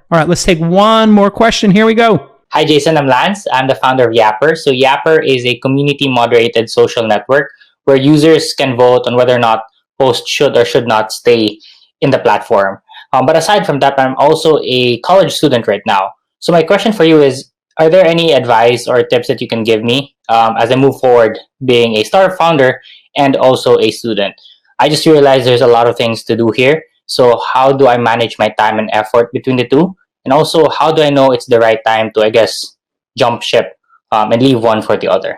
All right, let's take one more question. Here we go. Hi, Jason. I'm Lance. I'm the founder of Yapper. So Yapper is a community-moderated social network where users can vote on whether or not posts should or should not stay in the platform. But aside from that, I'm also a college student right now. So my question for you is, are there any advice or tips that you can give me as I move forward being a startup founder and also a student? I just realized there's a lot of things to do here. So how do I manage my time and effort between the two? And also, how do I know it's the right time to, I guess, jump ship and leave one for the other?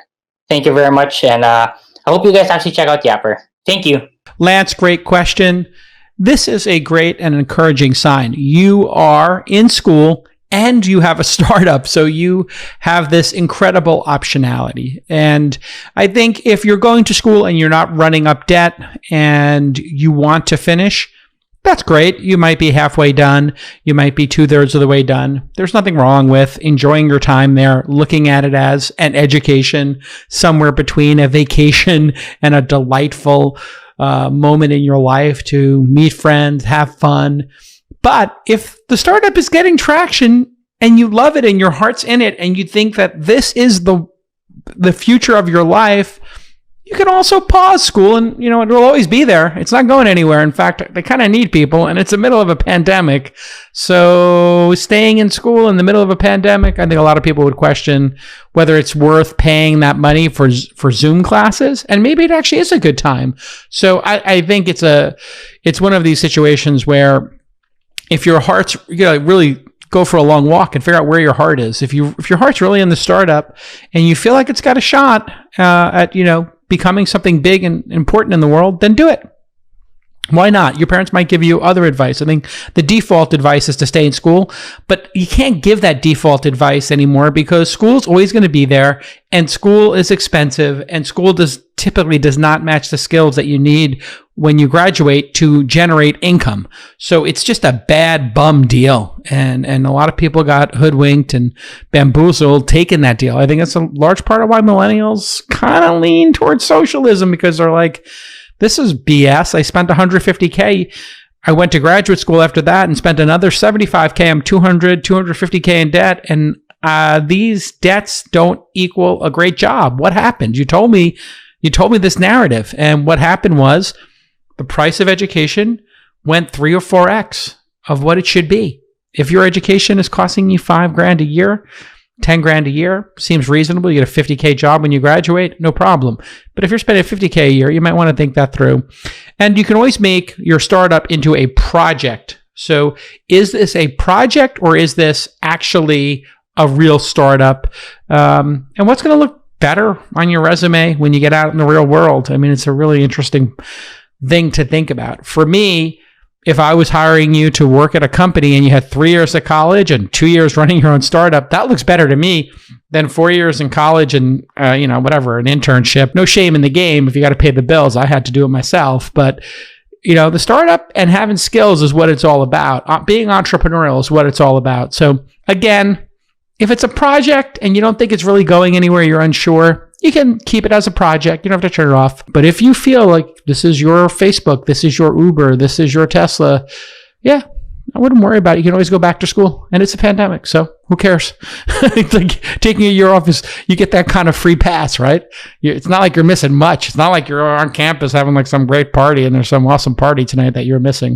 Thank you very much. And I hope you guys actually check out Yapper. Thank you. Lance, great question. This is a great and encouraging sign. You are in school and you have a startup, so you have this incredible optionality. And I think if you're going to school and you're not running up debt and you want to finish, that's great. You might be halfway done. You might be 2/3 of the way done. There's nothing wrong with enjoying your time there, looking at it as an education, somewhere between a vacation and a delightful moment in your life to meet friends, have fun. But if the startup is getting traction and you love it and your heart's in it and you think that this is the future of your life, you can also pause school and, it will always be there. It's not going anywhere. In fact, they kind of need people and it's the middle of a pandemic. So staying in school in the middle of a pandemic, I think a lot of people would question whether it's worth paying that money for Zoom classes. And maybe it actually is a good time. So I think it's one of these situations where if your heart's, really go for a long walk and figure out where your heart is. If your heart's really in the startup and you feel like it's got a shot at, becoming something big and important in the world, then do it. Why not? Your parents might give you other advice. I think the default advice is to stay in school, but you can't give that default advice anymore because school's always going to be there and school is expensive and school typically does not match the skills that you need when you graduate to generate income. So it's just a bad bum deal. And a lot of people got hoodwinked and bamboozled taking that deal. I think it's a large part of why millennials kind of lean towards socialism because they're like, this is BS. I spent $150K. I went to graduate school after that and spent another $75K. I'm $250K in debt. And these debts don't equal a great job. What happened? You told me this narrative. And what happened was the price of education went 3 or 4x of what it should be. If your education is costing you $5,000 a year, $10,000 a year seems reasonable. You get a $50K job when you graduate, no problem. But if you're spending $50K a year, you might want to think that through. And you can always make your startup into a project. So is this a project or is this actually a real startup? And what's going to look better on your resume when you get out in the real world? I mean, it's a really interesting thing to think about. For me, if I was hiring you to work at a company and you had 3 years of college and 2 years running your own startup, that looks better to me than 4 years in college and, an internship. No shame in the game if you got to pay the bills. I had to do it myself. But, the startup and having skills is what it's all about. Being entrepreneurial is what it's all about. So again, if it's a project and you don't think it's really going anywhere, you're unsure, you can keep it as a project. You don't have to turn it off. But if you feel like this is your Facebook, this is your Uber, this is your Tesla, yeah, I wouldn't worry about it. You can always go back to school. And it's a pandemic, so who cares? It's like taking a year off you get that kind of free pass, right? It's not like you're missing much. It's not like you're on campus having like some great party and there's some awesome party tonight that you're missing.